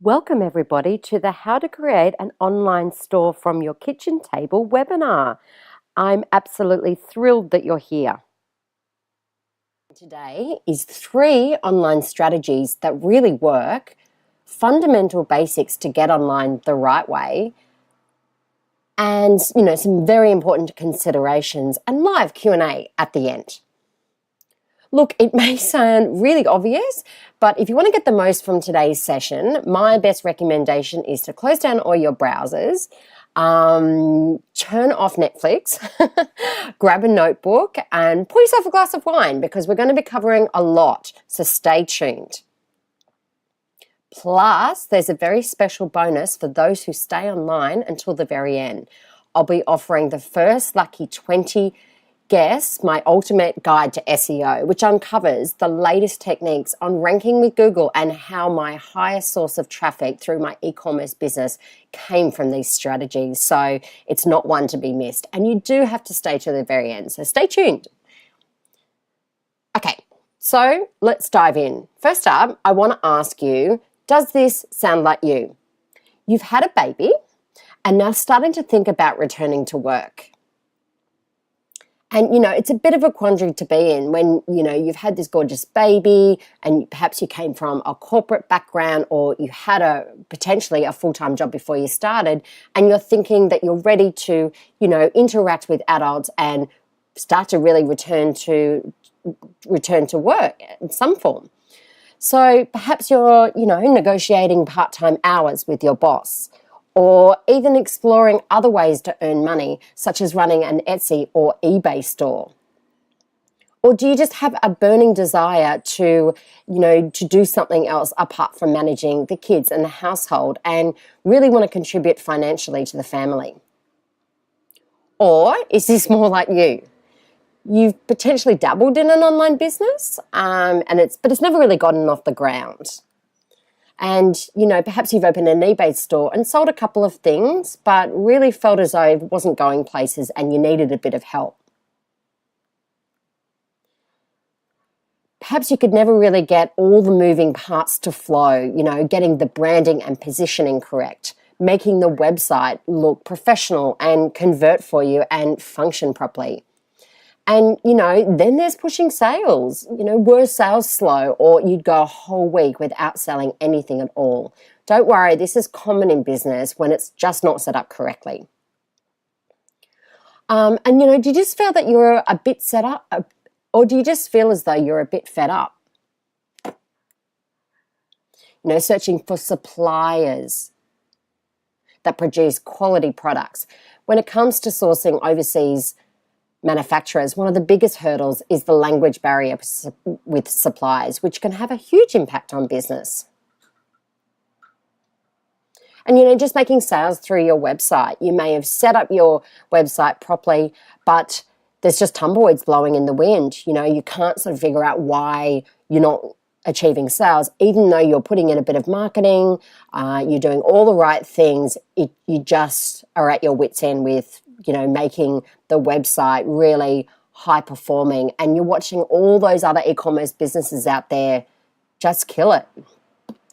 Welcome everybody to the How to Create an Online Store from Your Kitchen Table webinar. I'm absolutely thrilled that you're here. Today is 3 online strategies that really work, fundamental basics to get online the right way, and some very important considerations and live Q&A at the end. Look, it may sound really obvious, but if you want to get the most from today's session, my best recommendation is to close down all your browsers, turn off Netflix, grab a notebook and pour yourself a glass of wine because we're going to be covering a lot, so stay tuned. Plus, there's a very special bonus for those who stay online until the very end. I'll be offering the first lucky 20 guests my ultimate guide to SEO, which uncovers the latest techniques on ranking with Google and how my highest source of traffic through my e-commerce business came from these strategies. So it's not one to be missed. And you do have to stay to the very end. So stay tuned. Okay, so let's dive in. First up, I want to ask you, does this sound like you? You've had a baby and now starting to think about returning to work. And, it's a bit of a quandary to be in when, you've had this gorgeous baby and perhaps you came from a corporate background or you had potentially a full-time job before you started and you're thinking that you're ready to, interact with adults and start to really return to work in some form. So perhaps you're, negotiating part-time hours with your boss, or even exploring other ways to earn money, such as running an Etsy or eBay store? Or do you just have a burning desire to do something else apart from managing the kids and the household and really want to contribute financially to the family? Or is this more like you? You've potentially dabbled in an online business, but it's never really gotten off the ground. And, perhaps you've opened an eBay store and sold a couple of things, but really felt as though it wasn't going places and you needed a bit of help. Perhaps you could never really get all the moving parts to flow, getting the branding and positioning correct, making the website look professional and convert for you and function properly. And, then there's pushing sales. Were sales slow or you'd go a whole week without selling anything at all? Don't worry, this is common in business when it's just not set up correctly. Do you just feel that you're a bit set up or do you just feel as though you're a bit fed up? Searching for suppliers that produce quality products. When it comes to sourcing overseas manufacturers, one of the biggest hurdles is the language barrier with suppliers, which can have a huge impact on business. And, just making sales through your website. You may have set up your website properly, but there's just tumbleweeds blowing in the wind. You can't sort of figure out why you're not achieving sales, even though you're putting in a bit of marketing, you're doing all the right things, you just are at your wit's end with making the website really high performing, and you're watching all those other e-commerce businesses out there just kill it.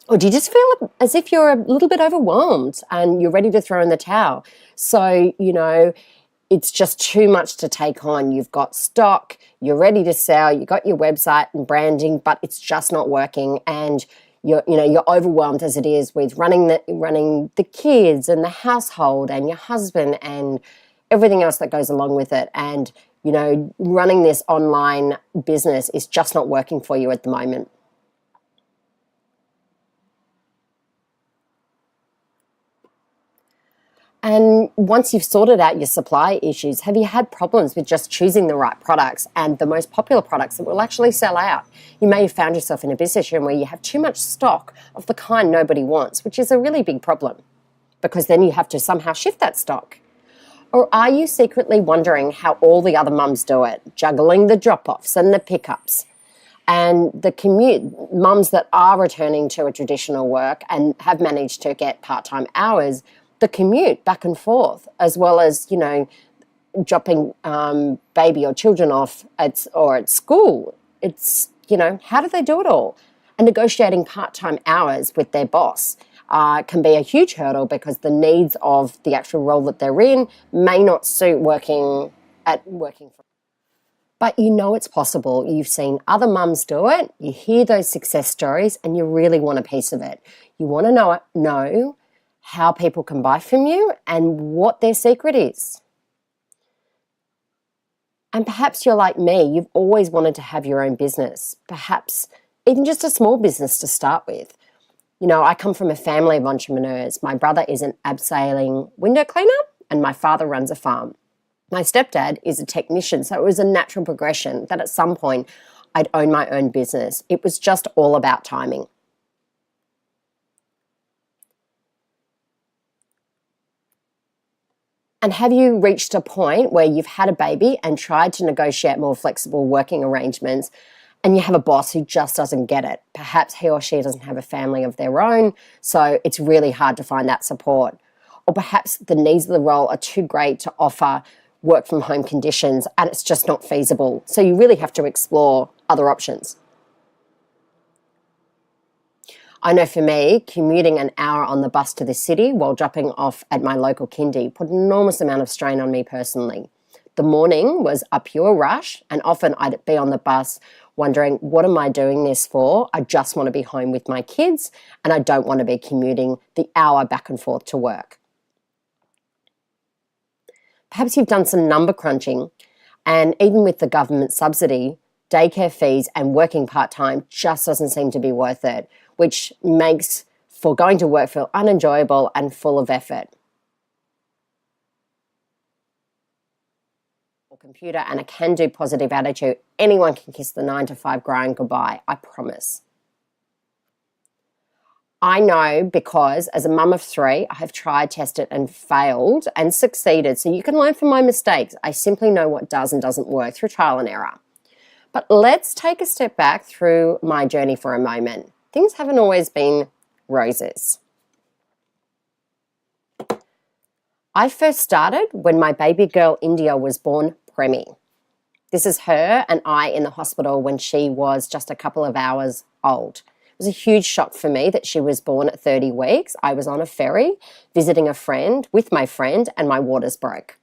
Or do you just feel as if you're a little bit overwhelmed and you're ready to throw in the towel? So, it's just too much to take on. You've got stock, you're ready to sell, you've got your website and branding, but it's just not working, and you're overwhelmed as it is with running the kids and the household and your husband and everything else that goes along with it. And, running this online business is just not working for you at the moment. And once you've sorted out your supply issues, have you had problems with just choosing the right products and the most popular products that will actually sell out? You may have found yourself in a position where you have too much stock of the kind nobody wants, which is a really big problem because then you have to somehow shift that stock. Or are you secretly wondering how all the other mums do it, juggling the drop-offs and the pickups and the commute? Mums that are returning to a traditional work and have managed to get part-time hours, the commute back and forth, as well as, dropping baby or children off at school. It's, how do they do it all? And negotiating part-time hours with their boss. can be a huge hurdle because the needs of the actual role that they're in may not suit working from. But you know it's possible. You've seen other mums do it. You hear those success stories and you really want a piece of it. You want to know how people can buy from you and what their secret is. And perhaps you're like me. You've always wanted to have your own business, perhaps even just a small business to start with. You know, I come from a family of entrepreneurs. My brother is an abseiling window cleaner and my father runs a farm. My stepdad is a technician, so it was a natural progression that at some point I'd own my own business. It was just all about timing. And have you reached a point where you've had a baby and tried to negotiate more flexible working arrangements and you have a boss who just doesn't get it? Perhaps he or she doesn't have a family of their own, so it's really hard to find that support. Or perhaps the needs of the role are too great to offer work from home conditions and it's just not feasible. So you really have to explore other options. I know for me, commuting an hour on the bus to the city while dropping off at my local kindy put an enormous amount of strain on me personally. The morning was a pure rush and often I'd be on the bus wondering, what am I doing this for? I just want to be home with my kids and I don't want to be commuting the hour back and forth to work. Perhaps you've done some number crunching and even with the government subsidy, daycare fees and working part-time just doesn't seem to be worth it, which makes for going to work feel unenjoyable and full of effort. Computer and a can-do positive attitude, anyone can kiss the 9-to-5 grind goodbye, I promise. I know because as a mum of 3, I have tried, tested and failed and succeeded. So you can learn from my mistakes. I simply know what does and doesn't work through trial and error. But let's take a step back through my journey for a moment. Things haven't always been roses. I first started when my baby girl India was born preemie. This is her and I in the hospital when she was just a couple of hours old. It was a huge shock for me that she was born at 30 weeks. I was on a ferry visiting a friend with my friend and my waters broke.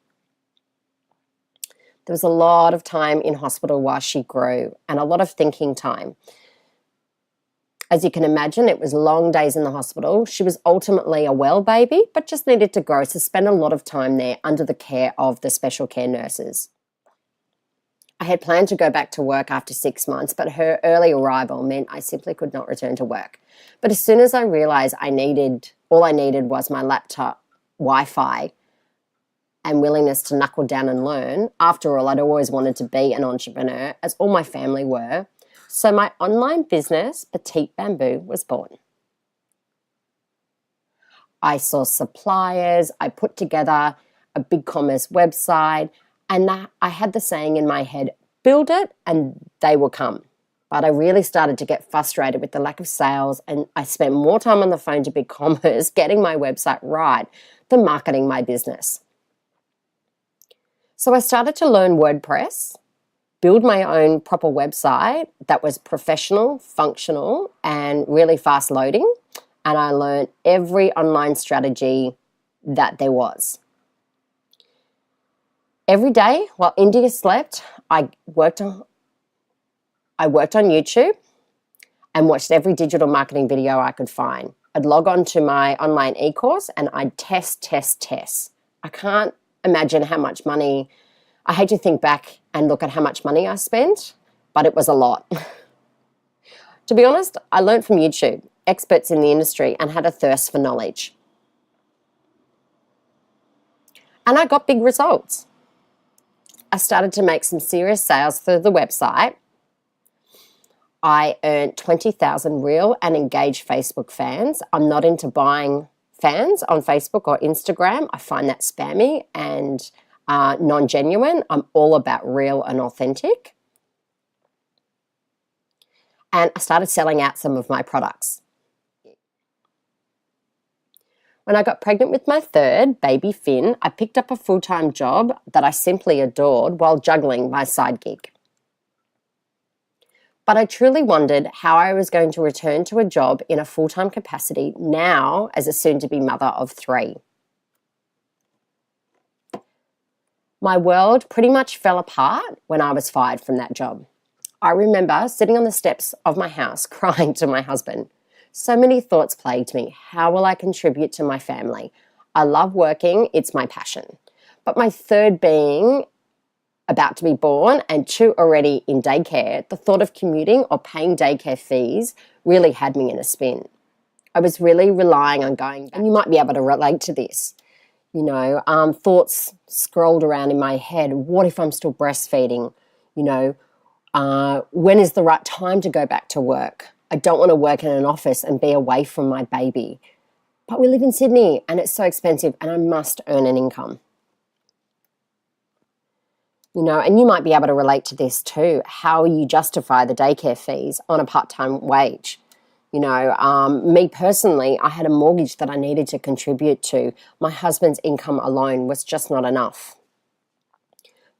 There was a lot of time in hospital while she grew and a lot of thinking time. As you can imagine, it was long days in the hospital. She was ultimately a well baby, but just needed to grow, so spent a lot of time there under the care of the special care nurses. I had planned to go back to work after 6 months, but her early arrival meant I simply could not return to work. But as soon as I realised all I needed was my laptop, Wi-Fi, and willingness to knuckle down and learn. After all, I'd always wanted to be an entrepreneur, as all my family were. So my online business, Petite Bamboo, was born. I saw suppliers, I put together a BigCommerce website, and I had the saying in my head, build it and they will come. But I really started to get frustrated with the lack of sales and I spent more time on the phone to BigCommerce getting my website right than marketing my business. So I started to learn WordPress, build my own proper website that was professional, functional, and really fast loading. And I learned every online strategy that there was. Every day while India slept, I worked on YouTube and watched every digital marketing video I could find. I'd log on to my online e-course and I'd test. I can't imagine how much money, I hate to think back and look at how much money I spent, but it was a lot. To be honest, I learned from YouTube, experts in the industry, and had a thirst for knowledge. And I got big results. I started to make some serious sales through the website. I earned 20,000 real and engaged Facebook fans. I'm not into buying fans on Facebook or Instagram. I find that spammy and non-genuine. I'm all about real and authentic. And I started selling out some of my products. When I got pregnant with my third, baby Finn, I picked up a full-time job that I simply adored while juggling my side gig. But I truly wondered how I was going to return to a job in a full-time capacity now as a soon-to-be mother of 3. My world pretty much fell apart when I was fired from that job. I remember sitting on the steps of my house crying to my husband. So many thoughts plagued me. How will I contribute to my family? I love working, it's my passion. But my third being about to be born and 2 already in daycare, the thought of commuting or paying daycare fees really had me in a spin. I was really relying on going back. And you might be able to relate to this. Thoughts scrolled around in my head. What if I'm still breastfeeding? When is the right time to go back to work? I don't want to work in an office and be away from my baby. But we live in Sydney and it's so expensive and I must earn an income. And you might be able to relate to this too. How you justify the daycare fees on a part-time wage? Me personally, I had a mortgage that I needed to contribute to. My husband's income alone was just not enough.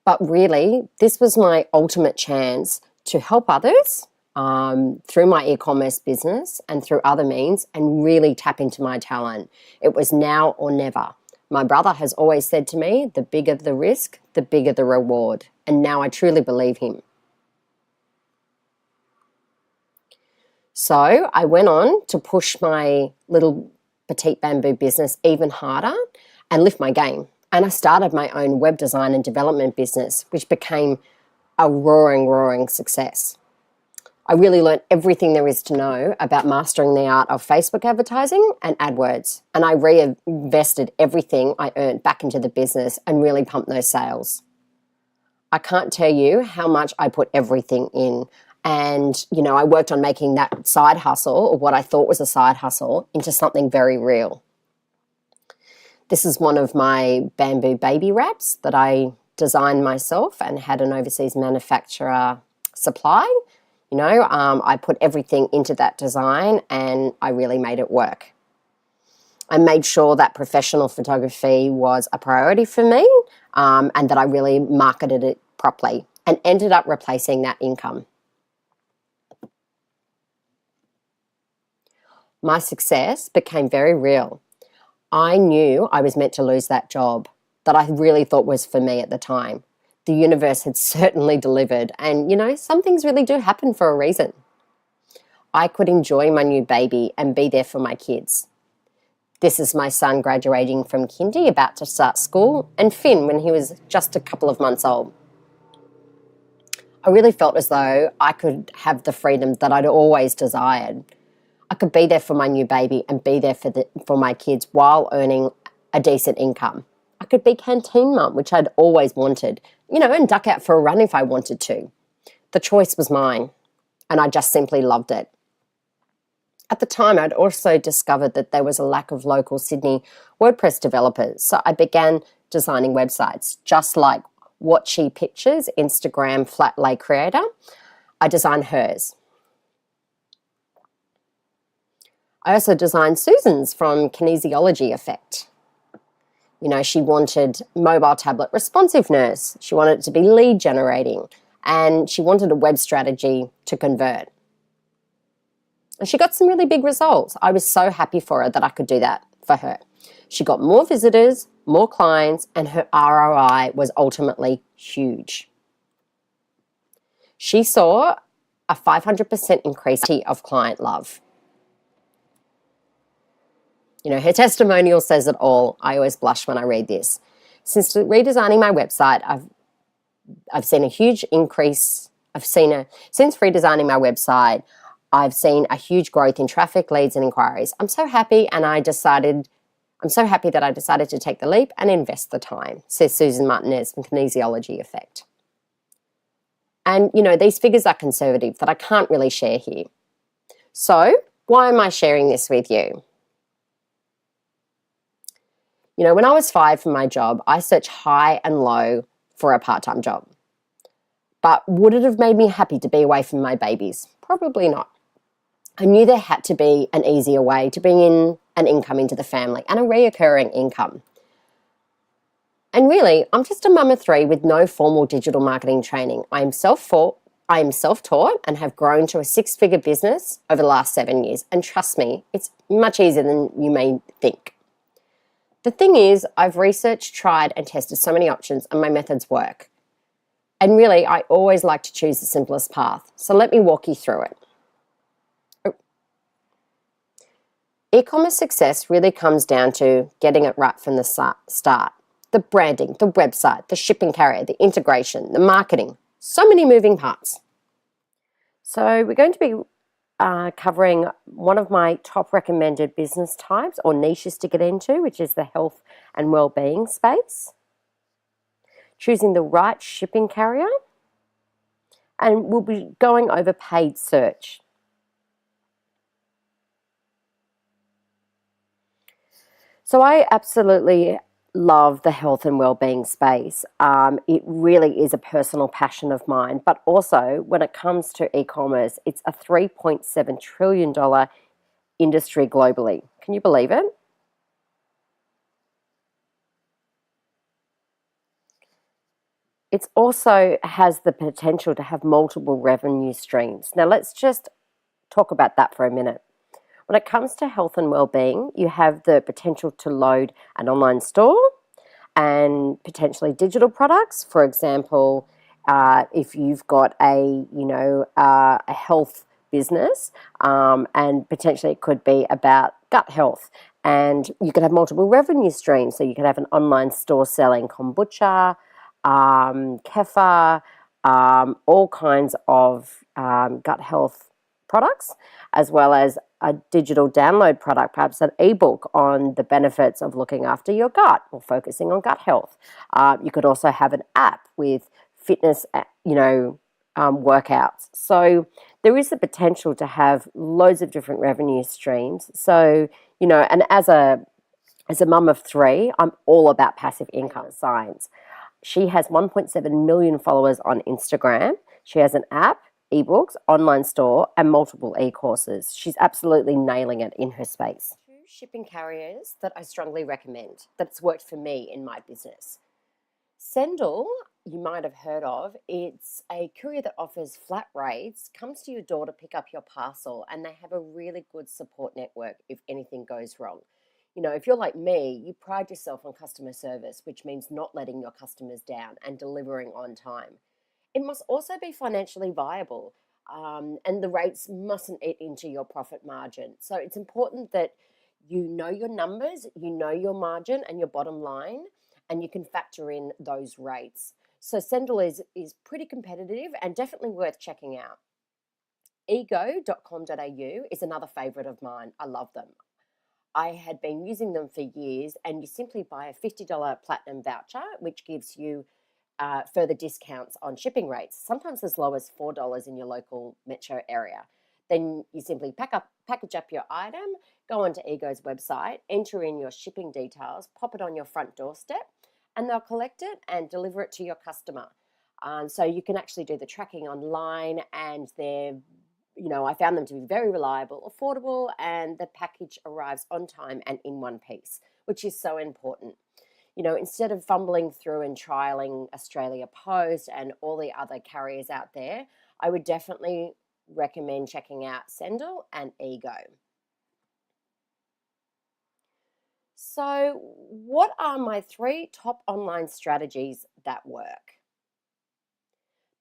But really, this was my ultimate chance to help others through my e-commerce business and through other means and really tap into my talent. It was now or never. My brother has always said to me, the bigger the risk, the bigger the reward. And now I truly believe him. So I went on to push my little Petite Bamboo business even harder and lift my game. And I started my own web design and development business, which became a roaring success. I really learned everything there is to know about mastering the art of Facebook advertising and AdWords. And I reinvested everything I earned back into the business and really pumped those sales. I can't tell you how much I put everything in. And, I worked on making that side hustle, or what I thought was a side hustle, into something very real. This is one of my bamboo baby wraps that I designed myself and had an overseas manufacturer supply. I put everything into that design and I really made it work. I made sure that professional photography was a priority for me and that I really marketed it properly and ended up replacing that income. My success became very real. I knew I was meant to lose that job that I really thought was for me at the time. The universe had certainly delivered and, some things really do happen for a reason. I could enjoy my new baby and be there for my kids. This is my son graduating from kindy, about to start school, and Finn when he was just a couple of months old. I really felt as though I could have the freedom that I'd always desired. I could be there for my new baby and be there for my kids while earning a decent income. I could be canteen mum, which I'd always wanted, and duck out for a run if I wanted to. The choice was mine, and I just simply loved it. At the time, I'd also discovered that there was a lack of local Sydney WordPress developers, so I began designing websites, just like Watchy Pictures, Instagram flat lay creator. I designed hers. I also designed Susan's from Kinesiology Effect. She wanted mobile tablet responsiveness. She wanted it to be lead generating, and she wanted a web strategy to convert. And she got some really big results. I was so happy for her that I could do that for her. She got more visitors, more clients, and her ROI was ultimately huge. She saw a 500% increase of client love. Her testimonial says it all. I always blush when I read this. Since redesigning my website, I've seen a huge increase. Since redesigning my website, I've seen a huge growth in traffic, leads, and inquiries. I'm so happy that I decided to take the leap and invest the time, says Susan Martinez from Kinesiology Effect. And, these figures are conservative that I can't really share here. So why am I sharing this with you? When I was fired from my job, I searched high and low for a part-time job. But would it have made me happy to be away from my babies? Probably not. I knew there had to be an easier way to bring in an income into the family and a reoccurring income. And really, I'm just a mum of 3 with no formal digital marketing training. I am self-taught, I am self-taught and have grown to a six-figure business over the last 7 years. And trust me, it's much easier than you may think. The thing is, I've researched, tried, and tested so many options, and my methods work. And really, I always like to choose the simplest path. So let me walk you through it. E-commerce success really comes down to getting it right from the start. The branding, the website, the shipping carrier, the integration, the marketing. So many moving parts. So we're going to be covering one of my top recommended business types or niches to get into, which is the health and well-being space. Choosing the right shipping carrier, and we'll be going over paid search. So I absolutely love the health and well-being space. It really is a personal passion of mine, but also when it comes to e-commerce, it's a $3.7 trillion industry globally. Can you believe it? It also has the potential to have multiple revenue streams. Now let's just talk about that for a minute. When it comes to health and well-being, you have the potential to load an online store and potentially digital products. For example, if you've got a health business, and potentially it could be about gut health, and you could have multiple revenue streams. So you could have an online store selling kombucha, kefir, all kinds of gut health products, as well as a digital download product, perhaps an ebook on the benefits of looking after your gut or focusing on gut health. You could also have an app with fitness, workouts. So there is the potential to have loads of different revenue streams. So, and as a mum of three, I'm all about passive income science. She has 1.7 million followers on Instagram. She has an app, ebooks, online store, and multiple e-courses. She's absolutely nailing it in her space. Two shipping carriers that I strongly recommend, that's worked for me in my business. Sendle, you might have heard of. It's a courier that offers flat rates, comes to your door to pick up your parcel, and they have a really good support network if anything goes wrong. If you're like me, you pride yourself on customer service, which means not letting your customers down and delivering on time. It must also be financially viable, and the rates mustn't eat into your profit margin. So it's important that you know your numbers, you know your margin and your bottom line, and you can factor in those rates. So Sendle is pretty competitive and definitely worth checking out. Ego.com.au is another favorite of mine. I love them. I had been using them for years, and you simply buy a $50 platinum voucher, which gives you further discounts on shipping rates, sometimes as low as $4 in your local metro area. Then you simply package up your item, go onto Ego's website, enter in your shipping details, pop it on your front doorstep, and they'll collect it and deliver it to your customer. So you can actually do the tracking online, and I found them to be very reliable, affordable, and the package arrives on time and in one piece, which is so important. Instead of fumbling through and trialing Australia Post and all the other carriers out there, I would definitely recommend checking out Sendle and Ego. So, what are my 3 top online strategies that work?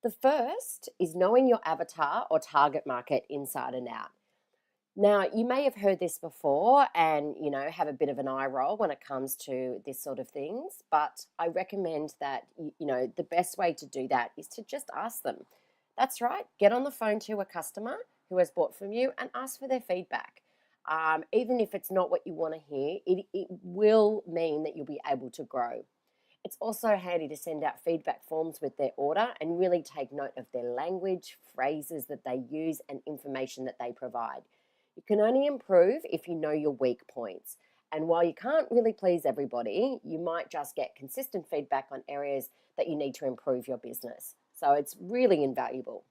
The first is knowing your avatar or target market inside and out. Now, you may have heard this before and, have a bit of an eye roll when it comes to this sort of things, but I recommend that, the best way to do that is to just ask them. That's right, get on the phone to a customer who has bought from you and ask for their feedback. Even if it's not what you want to hear, it will mean that you'll be able to grow. It's also handy to send out feedback forms with their order and really take note of their language, phrases that they use, and information that they provide. You can only improve if you know your weak points. And while you can't really please everybody, you might just get consistent feedback on areas that you need to improve your business. So it's really invaluable.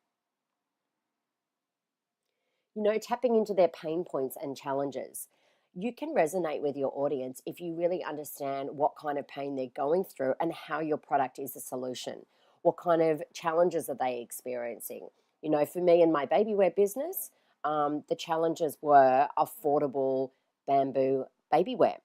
Tapping into their pain points and challenges. You can resonate with your audience if you really understand what kind of pain they're going through and how your product is a solution. What kind of challenges are they experiencing? You know, for me and my baby wear business, the challenges were affordable bamboo baby wear.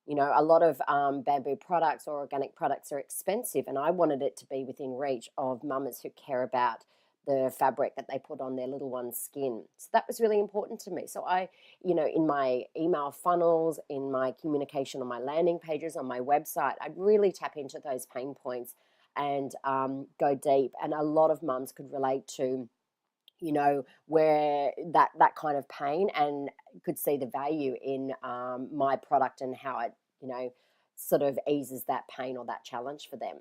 You know, a lot of bamboo products or organic products are expensive, and I wanted it to be within reach of mamas who care about the fabric that they put on their little one's skin. So that was really important to me. So I, you know, in my email funnels, in my communication on my landing pages, on my website, I'd really tap into those pain points and go deep. And a lot of mums could relate to, you know, where that kind of pain, and could see the value in my product and how it, you know, sort of eases that pain or that challenge for them.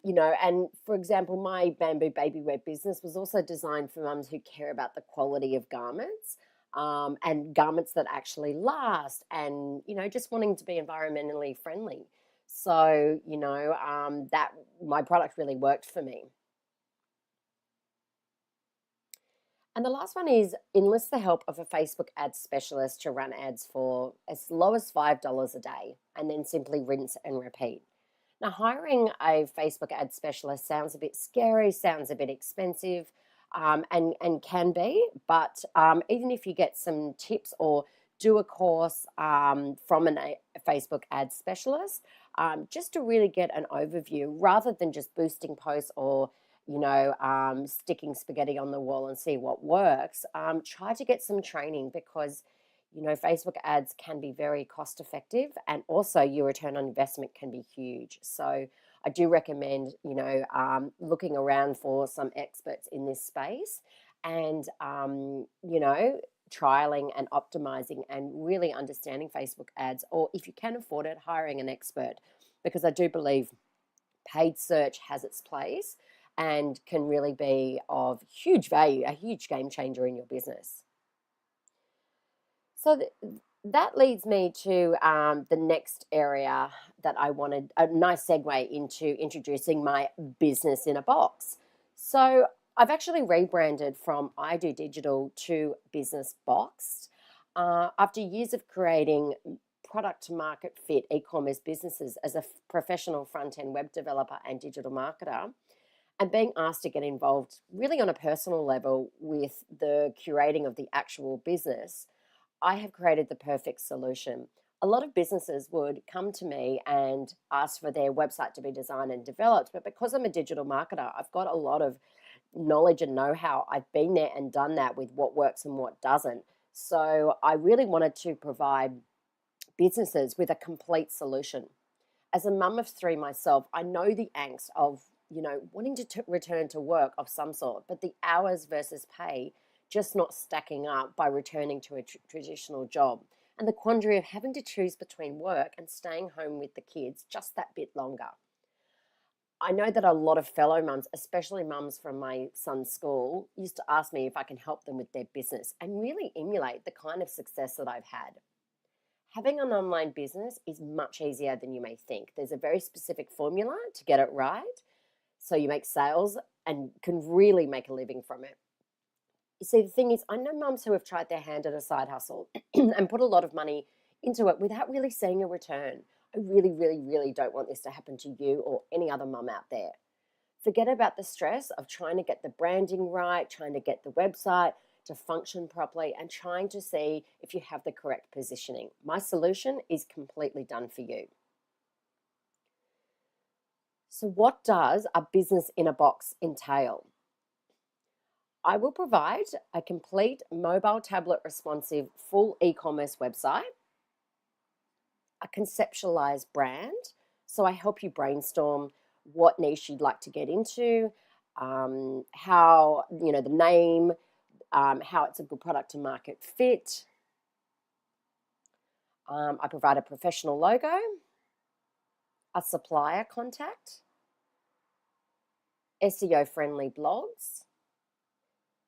You know, and for example, my bamboo baby wear business was also designed for mums who care about the quality of garments, and garments that actually last, and, you know, just wanting to be environmentally friendly. So, you know, that my product really worked for me. And the last one is enlist the help of a Facebook ads specialist to run ads for as low as $5 a day, and then simply rinse and repeat. Now, hiring a Facebook ad specialist sounds a bit scary, sounds a bit expensive, and can be, but even if you get some tips or do a course from a Facebook ad specialist, just to really get an overview rather than just boosting posts or, you know, sticking spaghetti on the wall and see what works. Try to get some training, because, you know, Facebook ads can be very cost effective, and also your return on investment can be huge. So I do recommend, you know, looking around for some experts in this space, and, you know, trialing and optimizing and really understanding Facebook ads, or if you can afford it, hiring an expert, because I do believe paid search has its place and can really be of huge value, a huge game changer in your business. So that leads me to the next area that I wanted, a nice segue into introducing my business in a box. So I've actually rebranded from I Do Digital to Business Boxed. After years of creating product to market fit e-commerce businesses as a professional front-end web developer and digital marketer, and being asked to get involved really on a personal level with the curating of the actual business, I have created the perfect solution. A lot of businesses would come to me and ask for their website to be designed and developed, but because I'm a digital marketer, I've got a lot of knowledge and know-how. I've been there and done that with what works and what doesn't. So I really wanted to provide businesses with a complete solution. As a mum of three myself, I know the angst of, you know, wanting to return to work of some sort, but the hours versus pay just not stacking up by returning to a traditional job, and the quandary of having to choose between work and staying home with the kids just that bit longer. I know that a lot of fellow mums, especially mums from my son's school, used to ask me if I can help them with their business and really emulate the kind of success that I've had. Having an online business is much easier than you may think. There's a very specific formula to get it right, so you make sales and can really make a living from it. You see, the thing is, I know mums who have tried their hand at a side hustle and put a lot of money into it without really seeing a return. I really, really, really don't want this to happen to you or any other mum out there. Forget about the stress of trying to get the branding right, trying to get the website to function properly, and trying to see if you have the correct positioning. My solution is completely done for you. So, what does a business in a box entail? I will provide a complete mobile tablet responsive full e-commerce website, a conceptualized brand. So I help you brainstorm what niche you'd like to get into, how, you know, the name, how it's a good product to market fit. I provide a professional logo, a supplier contact, SEO friendly blogs,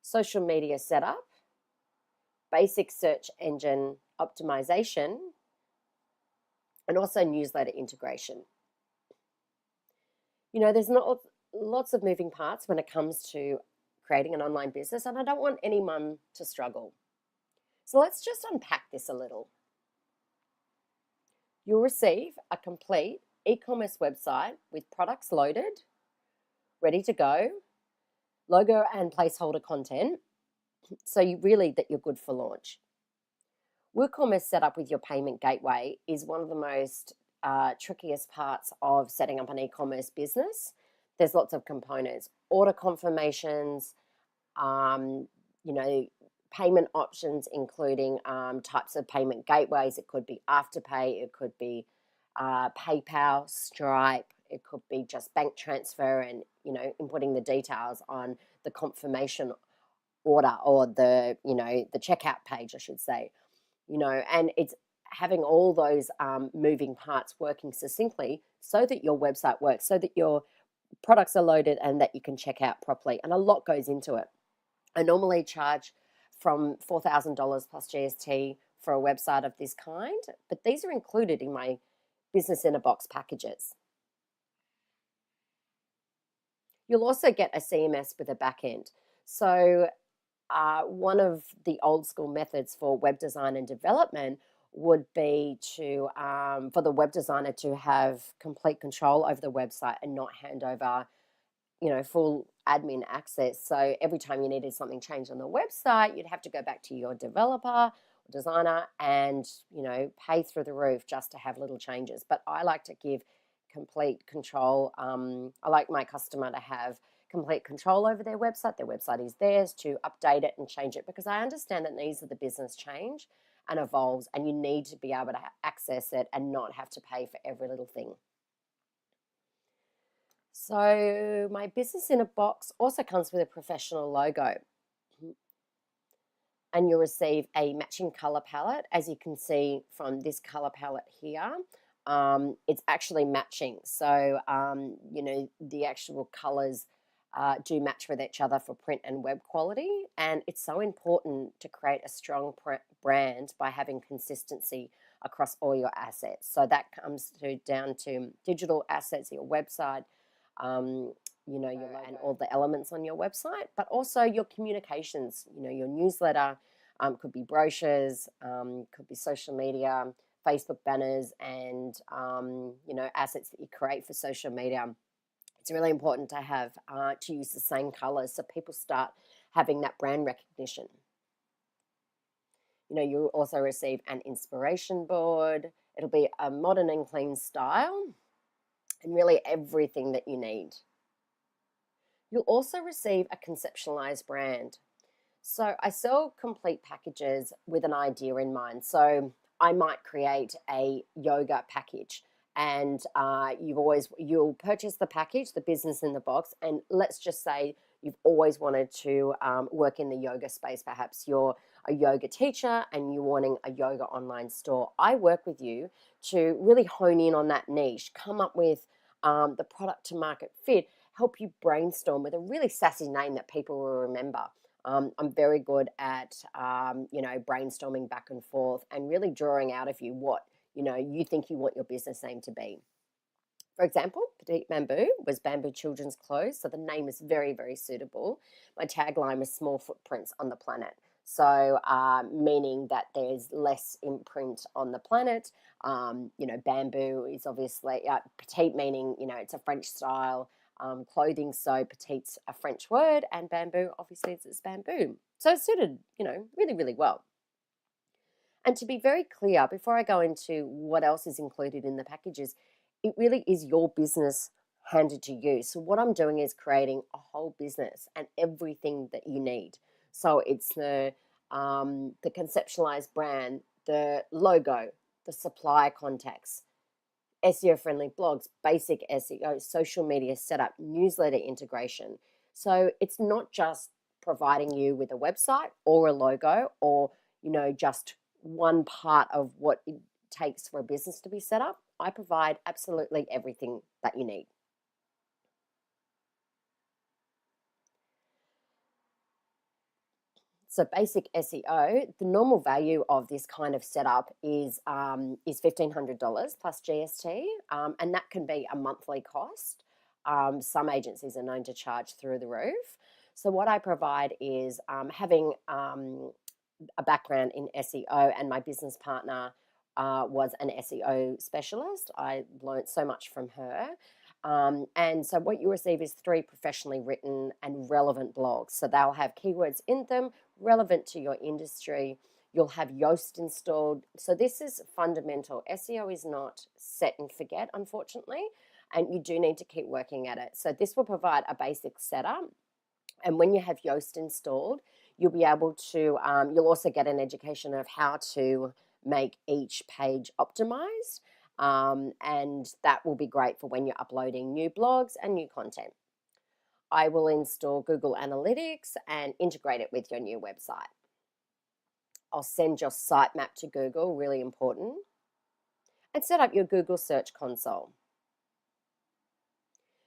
social media setup, basic search engine optimization, and also newsletter integration. You know, there's not lots of moving parts when it comes to creating an online business, and I don't want any mum to struggle. So let's just unpack this a little. You'll receive a complete e-commerce website with products loaded, ready to go, logo and placeholder content, so that you're good for launch. WooCommerce setup with your payment gateway is one of the most trickiest parts of setting up an e-commerce business. There's lots of components, order confirmations, um, you know, payment options, including types of payment gateways. It could be Afterpay, it could be PayPal, Stripe, it could be just bank transfer, and inputting the details on the confirmation order, or the checkout page, I should say. And it's having all those moving parts working succinctly so that your website works, so that your products are loaded and that you can check out properly. And a lot goes into it. I normally charge from $4,000 plus GST for a website of this kind, but these are included in my business in a box packages. You'll also get a CMS with a backend. So one of the old school methods for web design and development would be for the web designer to have complete control over the website and not hand over full admin access. So every time you needed something changed on the website, you'd have to go back to your developer or designer and pay through the roof just to have little changes. But I like to give complete control. I like my customer to have complete control over their website. Their website is theirs to update it and change it, because I understand that needs of the business change and evolves, and you need to be able to access it and not have to pay for every little thing. So my business in a box also comes with a professional logo, and you'll receive a matching color palette. As you can see from this color palette here, it's actually matching. So, the actual colors do match with each other for print and web quality. And it's so important to create a strong brand by having consistency across all your assets. So that comes down to digital assets, your website, and all the elements on your website, but also your communications, your newsletter, could be brochures, could be social media, Facebook banners, and, assets that you create for social media. It's really important to have to use the same colors so people start having that brand recognition. You'll also receive an inspiration board. It'll be a modern and clean style, and really everything that you need. You'll also receive a conceptualized brand. So I sell complete packages with an idea in mind. So I might create a yoga package, and you'll purchase the package, the business in the box, and let's just say you've always wanted to work in the yoga space. Perhaps you're a yoga teacher and you're wanting a yoga online store. I work with you to really hone in on that niche, come up with the product to market fit, help you brainstorm with a really sassy name that people will remember. I'm very good at, brainstorming back and forth and really drawing out of you what, you think you want your business name to be. For example, Petite Bamboo was Bamboo Children's Clothes, so the name is very, very suitable. My tagline was Small Footprints on the Planet. So, meaning that there's less imprint on the planet. Bamboo is obviously, petite meaning, it's a French style clothing. So petite's a French word, and bamboo, obviously, it's bamboo. So it suited, really, really well. And to be very clear, before I go into what else is included in the packages, it really is your business handed to you. So what I'm doing is creating a whole business and everything that you need. So it's the conceptualized brand, the logo, the supplier contacts, SEO friendly blogs, basic SEO, social media setup, newsletter integration. So it's not just providing you with a website or a logo, or just one part of what it takes for a business to be set up. I provide absolutely everything that you need. So basic SEO, the normal value of this kind of setup is $1,500 plus GST, and that can be a monthly cost. Some agencies are known to charge through the roof. So what I provide is having a background in SEO, and my business partner was an SEO specialist. I learned so much from her. And so what you receive is 3 professionally written and relevant blogs. So they'll have keywords in them relevant to your industry. You'll have Yoast installed. So this is fundamental. SEO is not set and forget, unfortunately, and you do need to keep working at it. So this will provide a basic setup. And when you have Yoast installed, you'll be able to, you'll also get an education of how to make each page optimized. And that will be great for when you're uploading new blogs and new content. I will install Google Analytics and integrate it with your new website. I'll send your sitemap to Google, really important, and set up your Google Search Console.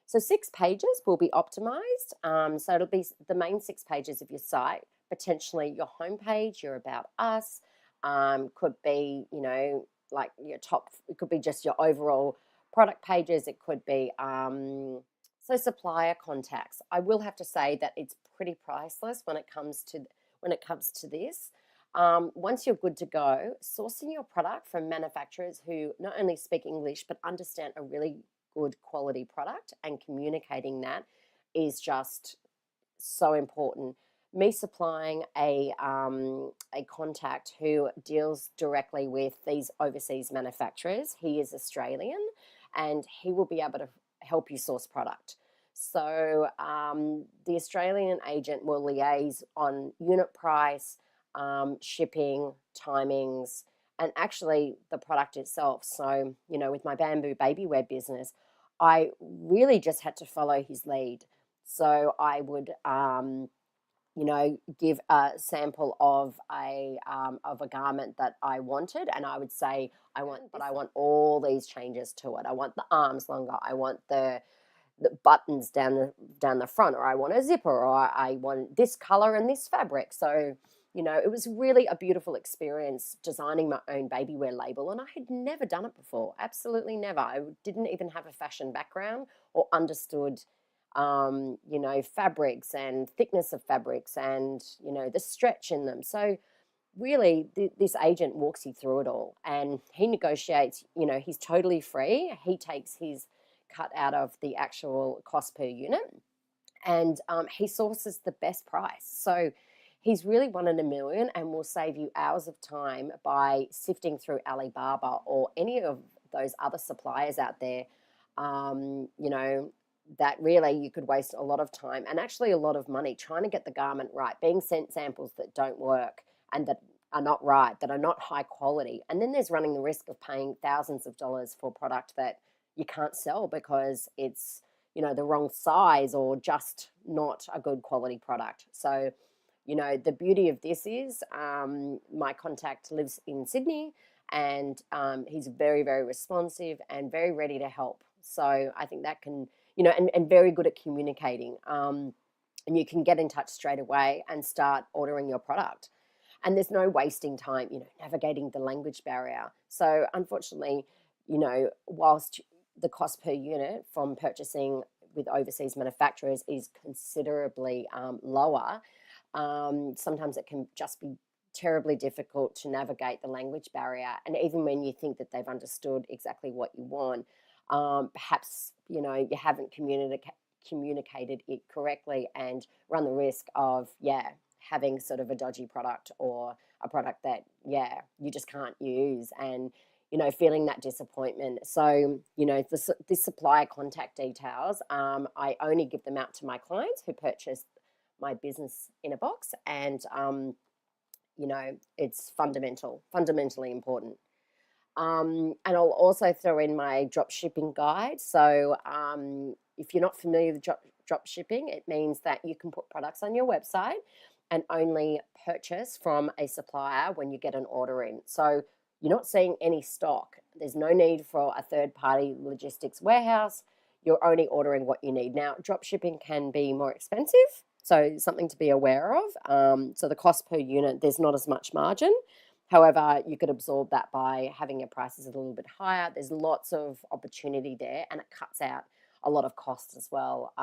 So 6 pages will be optimized. So it'll be the main 6 pages of your site, potentially your homepage, your About Us, could be, like your top, it could be just your overall product pages. It could be, so supplier contacts. I will have to say that it's pretty priceless when it comes to this. Once you're good to go, sourcing your product from manufacturers who not only speak English but understand a really good quality product and communicating that is just so important. Me supplying a contact who deals directly with these overseas manufacturers. He is Australian, and he will be able to help you source product. So the Australian agent will liaise on unit price, shipping, timings, and actually the product itself. So, with my Bamboo baby wear business, I really just had to follow his lead. So I would, give a sample of a garment that I wanted, and I would say, I want all these changes to it. I want the arms longer. I want the buttons down the front, or I want a zipper, or I want this color and this fabric. So, it was really a beautiful experience designing my own baby wear label, and I had never done it before. Absolutely never. I didn't even have a fashion background or understood, fabrics and thickness of fabrics and, the stretch in them. So really, this agent walks you through it all, and he negotiates, he's totally free. He takes his cut out of the actual cost per unit, and he sources the best price. So he's really 1 in a million and will save you hours of time by sifting through Alibaba or any of those other suppliers out there, that really you could waste a lot of time and actually a lot of money trying to get the garment right, being sent samples that don't work and that are not right, that are not high quality. And then there's running the risk of paying thousands of dollars for product that you can't sell because it's, the wrong size or just not a good quality product. So, the beauty of this is my contact lives in Sydney, and he's very, very responsive and very ready to help. So I think that can, and very good at communicating. And you can get in touch straight away and start ordering your product. And there's no wasting time, navigating the language barrier. So unfortunately, whilst the cost per unit from purchasing with overseas manufacturers is considerably lower, sometimes it can just be terribly difficult to navigate the language barrier. And even when you think that they've understood exactly what you want, perhaps, you haven't communicated it correctly and run the risk of, having sort of a dodgy product or a product that, you just can't use, and, feeling that disappointment. So, this supplier contact details, I only give them out to my clients who purchase my business in a box, and, it's fundamentally important. And I'll also throw in my drop shipping guide. So if you're not familiar with drop shipping, it means that you can put products on your website and only purchase from a supplier when you get an order in. So you're not seeing any stock. There's no need for a third-party logistics warehouse. You're only ordering what you need. Now, drop shipping can be more expensive, so something to be aware of. So the cost per unit, there's not as much margin. However, you could absorb that by having your prices a little bit higher. There's lots of opportunity there, and it cuts out a lot of costs as well,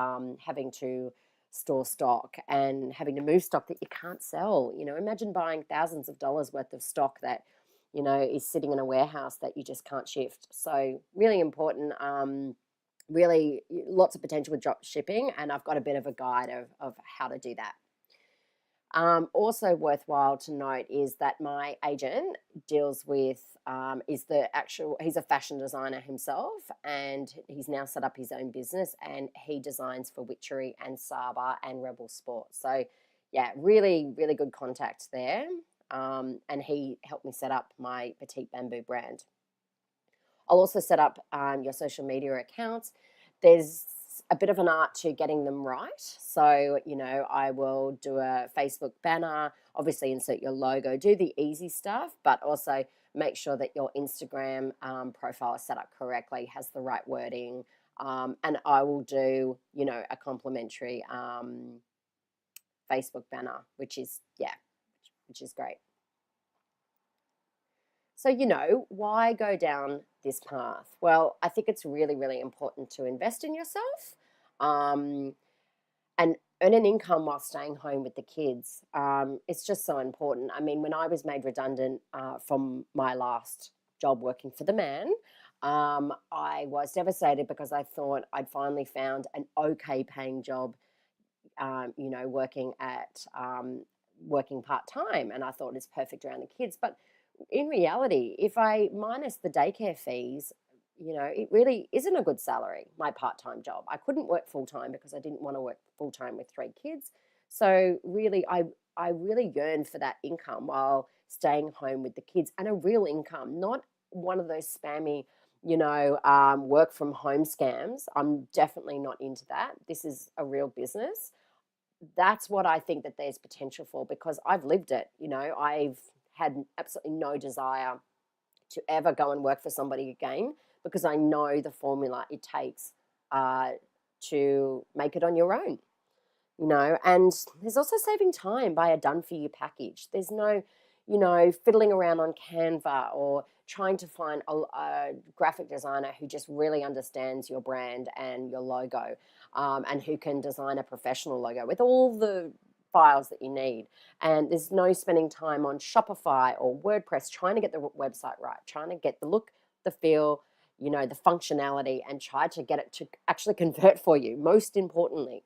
having to store stock and having to move stock that you can't sell. Imagine buying thousands of dollars worth of stock that, is sitting in a warehouse that you just can't shift. So really important Really, lots of potential with drop shipping, and I've got a bit of a guide of how to do that. Also worthwhile to note is that my agent deals with he's a fashion designer himself, and he's now set up his own business, and he designs for Witchery and Saba and Rebel Sport. So yeah, really, really good contact there. And he helped me set up my Petite Bamboo brand. I'll also set up your social media accounts. There's a bit of an art to getting them right. So, I will do a Facebook banner, obviously insert your logo, do the easy stuff, but also make sure that your Instagram profile is set up correctly, has the right wording. And I will do, a complimentary Facebook banner, which is great. So, why go down this path? Well, I think it's really, really important to invest in yourself um, and earn an income while staying home with the kids. It's just so important. I mean, when I was made redundant from my last job working for the man, I was devastated because I thought I'd finally found an okay paying job, working part time, and I thought it's perfect around the kids. But in reality, if I minus the daycare fees, it really isn't a good salary, my part time job. I couldn't work full time because I didn't want to work full time with three kids. So really, I really yearned for that income while staying home with the kids, and a real income, not one of those spammy, work from home scams. I'm definitely not into that. This is a real business. That's what I think that there's potential for, because I've lived it. I've had absolutely no desire to ever go and work for somebody again, because I know the formula it takes to make it on your own. And there's also saving time by a done for you package. There's no, fiddling around on Canva or trying to find a graphic designer who just really understands your brand and your logo, and who can design a professional logo with all the files that you need. And there's no spending time on Shopify or WordPress trying to get the website right, trying to get the look, the feel, the functionality, and try to get it to actually convert for you, most importantly.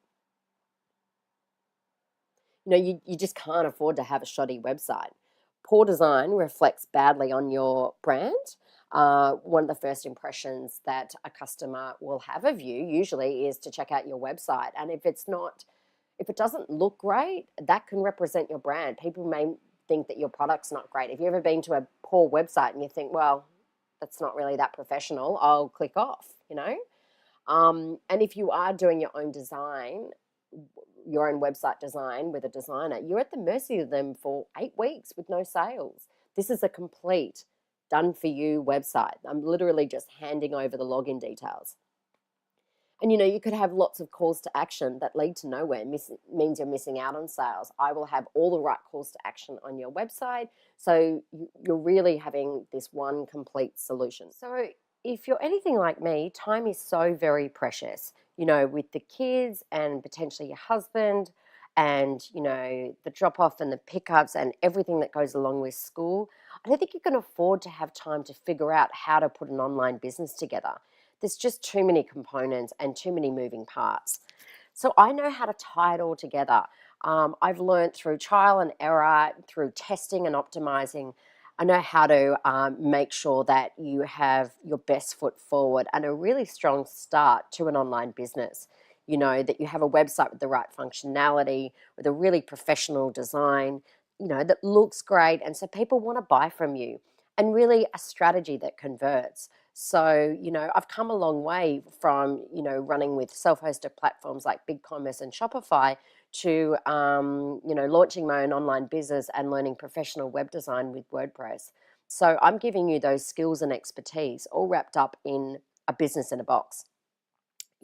You just can't afford to have a shoddy website. Poor design reflects badly on your brand. One of the first impressions that a customer will have of you usually is to check out your website. And if it doesn't look great, that can represent your brand. People may think that your product's not great. Have you ever been to a poor website and you think, well, that's not really that professional, I'll click off. And if you are doing your own design, your own website design with a designer, you're at the mercy of them for 8 weeks with no sales. This is a complete done for you website. I'm literally just handing over the login details. And you could have lots of calls to action that lead to nowhere, means you're missing out on sales. I will have all the right calls to action on your website. So you're really having this one complete solution. So if you're anything like me, time is so very precious, with the kids and potentially your husband, and, the drop off and the pickups and everything that goes along with school. I don't think you can afford to have time to figure out how to put an online business together. There's just too many components and too many moving parts. So I know how to tie it all together. I've learned through trial and error, through testing and optimizing. I know how to make sure that you have your best foot forward and a really strong start to an online business. That you have a website with the right functionality, with a really professional design, that looks great. And so people want to buy from you, and really a strategy that converts. So, I've come a long way from, running with self-hosted platforms like BigCommerce and Shopify to, launching my own online business and learning professional web design with WordPress. So I'm giving you those skills and expertise all wrapped up in a business in a box.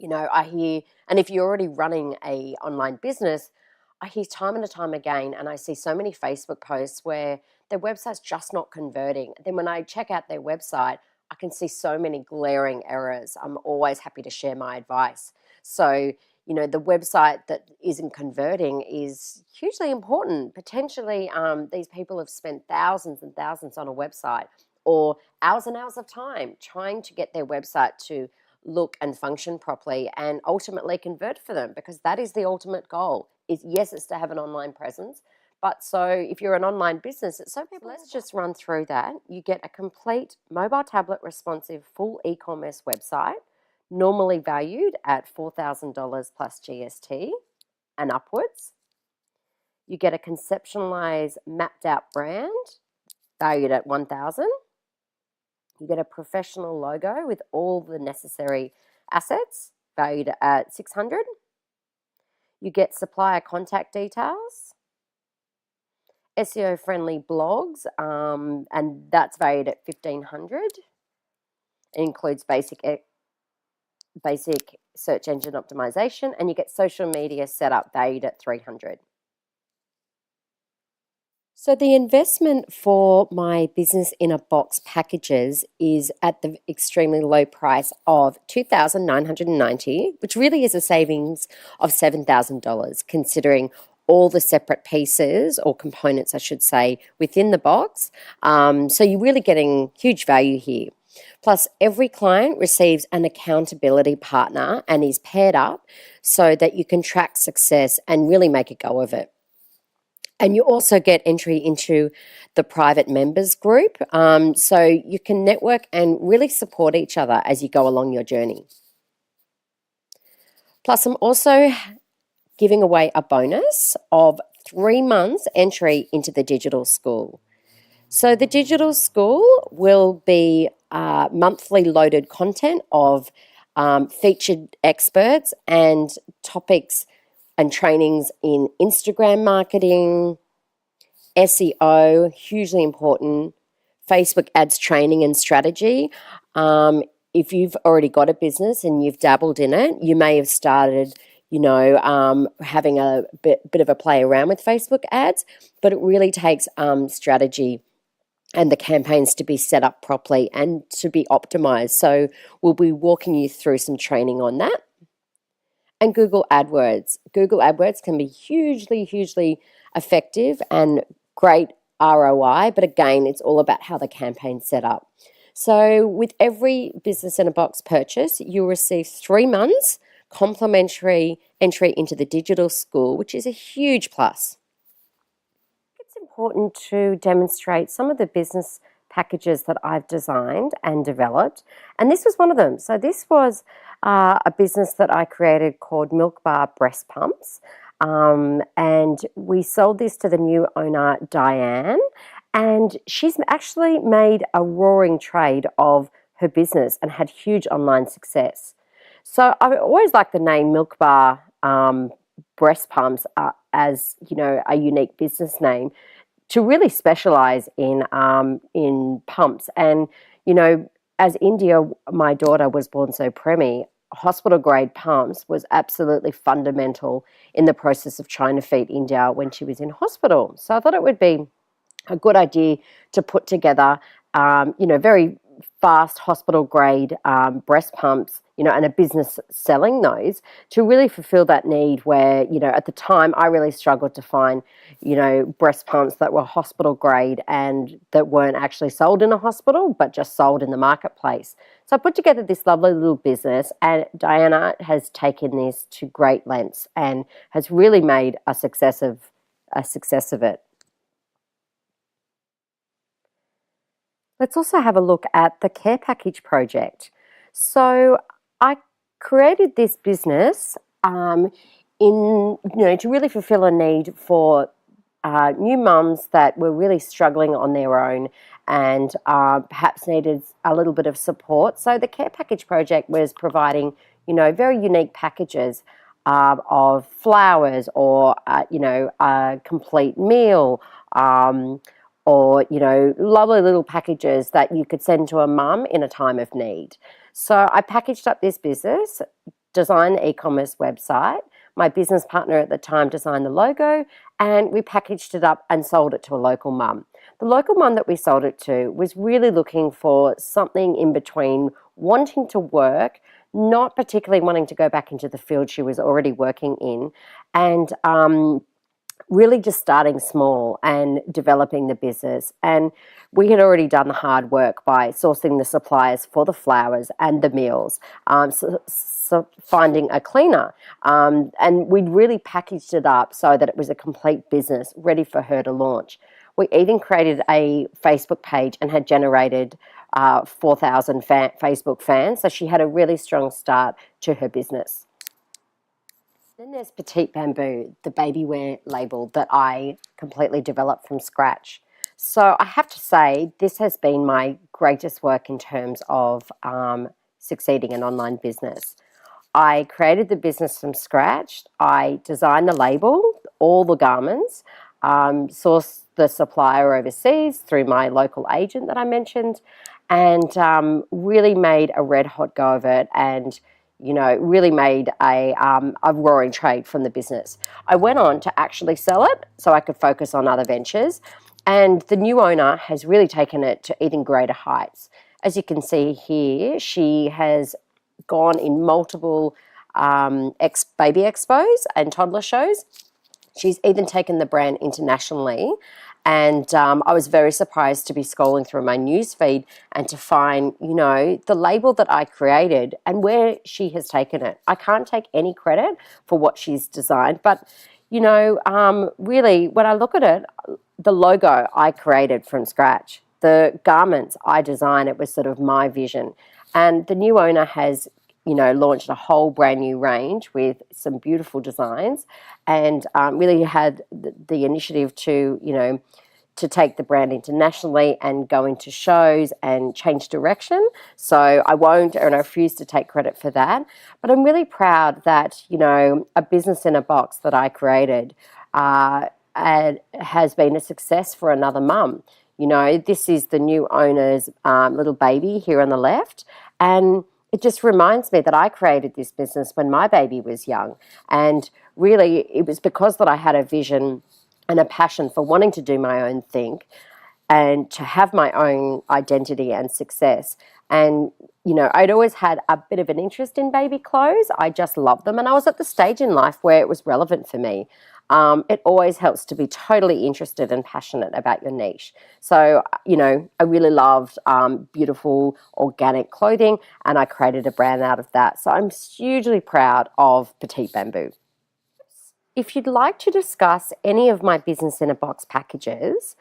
I hear, and if you're already running a online business, I hear time and time again, and I see so many Facebook posts where their website's just not converting. Then when I check out their website, I can see so many glaring errors. I'm always happy to share my advice. So, the website that isn't converting is hugely important. Potentially, these people have spent thousands and thousands on a website, or hours and hours of time trying to get their website to look and function properly and ultimately convert for them, because that is the ultimate goal. Is yes, it's to have an online presence, but so if you're an online business, it's so people. Let's just run through that. You get a complete mobile tablet responsive full e-commerce website, normally valued at $4,000 plus GST and upwards. You get a conceptualized, mapped out brand valued at $1,000. You get a professional logo with all the necessary assets valued at $600. You get supplier contact details, SEO friendly blogs, and that's valued at $1,500. It includes basic search engine optimization, and you get social media setup valued at $300. So the investment for my business in a box packages is at the extremely low price of $2,990, which really is a savings of $7,000, considering all the separate pieces or components, I should say, within the box. So you're really getting huge value here. Plus, every client receives an accountability partner and is paired up so that you can track success and really make a go of it. And you also get entry into the private members group, so you can network and really support each other as you go along your journey. Plus, I'm also giving away a bonus of 3 months entry into the digital school. So the digital school will be monthly loaded content of featured experts and topics and trainings in Instagram marketing, SEO, hugely important, Facebook ads training and strategy. If you've already got a business and you've dabbled in it, you may have started, having a bit of a play around with Facebook ads, but it really takes strategy and the campaigns to be set up properly and to be optimized. So we'll be walking you through some training on that. And Google AdWords. Google AdWords can be hugely, hugely effective and great ROI, but again, it's all about how the campaign's set up. So with every business in a box purchase, you'll receive 3 months complimentary entry into the digital school, which is a huge plus. It's important to demonstrate some of the business packages that I've designed and developed, and this was one of them. So this was a business that I created called Milk Bar Breast Pumps, and we sold this to the new owner, Diane, and she's actually made a roaring trade of her business and had huge online success. So I always like the name Milk Bar Breast Pumps as a unique business name, to really specialize in pumps. And as India, my daughter, was born so preemie, hospital grade pumps was absolutely fundamental in the process of trying to feed India when she was in hospital. So I thought it would be a good idea to put together, very fast hospital grade breast pumps, and a business selling those to really fulfill that need where, at the time I really struggled to find, breast pumps that were hospital grade and that weren't actually sold in a hospital, but just sold in the marketplace. So I put together this lovely little business, and Diana has taken this to great lengths and has really made a success of it. Let's also have a look at the care package project. So I created this business to really fulfill a need for new mums that were really struggling on their own and perhaps needed a little bit of support. So the care package project was providing, very unique packages of flowers or, a complete meal, or, lovely little packages that you could send to a mum in a time of need. So I packaged up this business, designed the e-commerce website. My business partner at the time designed the logo, and we packaged it up and sold it to a local mum. The local mum that we sold it to was really looking for something in between wanting to work, not particularly wanting to go back into the field she was already working in, and really just starting small and developing the business. And we had already done the hard work by sourcing the suppliers for the flowers and the meals, so finding a cleaner. And we'd really packaged it up so that it was a complete business ready for her to launch. We even created a Facebook page and had generated 4,000 Facebook fans. So she had a really strong start to her business. Then there's Petite Bamboo, the baby wear label that I completely developed from scratch. So I have to say, this has been my greatest work in terms of succeeding in online business. I created the business from scratch. I designed the label, all the garments, sourced the supplier overseas through my local agent that I mentioned, and really made a red hot go of it, and really made a roaring trade from the business. I went on to actually sell it so I could focus on other ventures, and the new owner has really taken it to even greater heights. As you can see here, she has gone in multiple baby expos and toddler shows. She's even taken the brand internationally. And I was very surprised to be scrolling through my newsfeed and to find, the label that I created and where she has taken it. I can't take any credit for what she's designed, but, really, when I look at it, the logo I created from scratch, the garments I designed, it was sort of my vision. And the new owner has launched a whole brand new range with some beautiful designs, and really had the initiative to take the brand internationally and go into shows and change direction. So I won't, and I refuse to take credit for that. But I'm really proud that, a business in a box that I created has been a success for another mum. This is the new owner's little baby here on the left. And it just reminds me that I created this business when my baby was young. And really, it was because that I had a vision and a passion for wanting to do my own thing and to have my own identity and success. And, I'd always had a bit of an interest in baby clothes. I just loved them. And I was at the stage in life where it was relevant for me. It always helps to be totally interested and passionate about your niche. So, I really loved beautiful organic clothing, and I created a brand out of that. So I'm hugely proud of Petite Bamboo. If you'd like to discuss any of my business in a box packages,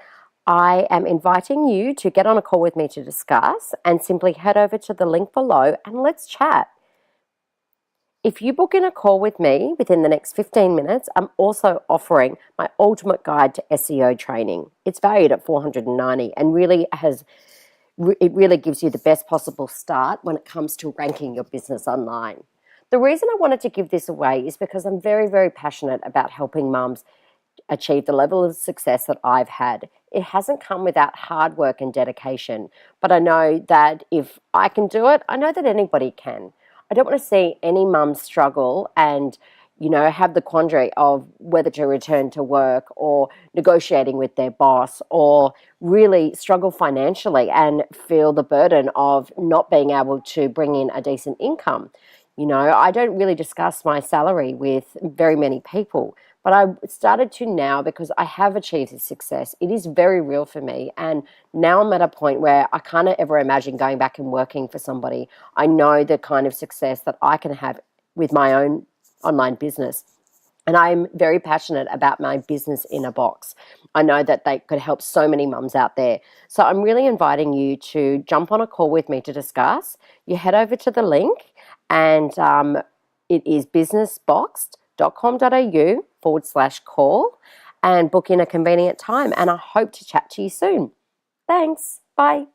I am inviting you to get on a call with me to discuss, and simply head over to the link below and let's chat. If you book in a call with me within the next 15 minutes, I'm also offering my ultimate guide to SEO training. It's valued at $490 and it really gives you the best possible start when it comes to ranking your business online. The reason I wanted to give this away is because I'm very, very passionate about helping mums achieve the level of success that I've had. It hasn't come without hard work and dedication, but I know that if I can do it, I know that anybody can. I don't want to see any mum struggle and, have the quandary of whether to return to work or negotiating with their boss, or really struggle financially and feel the burden of not being able to bring in a decent income. I don't really discuss my salary with very many people, but I started to now because I have achieved this success. It is very real for me. And now I'm at a point where I can't ever imagine going back and working for somebody. I know the kind of success that I can have with my own online business. And I'm very passionate about my business in a box. I know that they could help so many mums out there. So I'm really inviting you to jump on a call with me to discuss. You head over to the link, and it is businessboxed.com.au/call, and book in a convenient time. And I hope to chat to you soon. Thanks. Bye.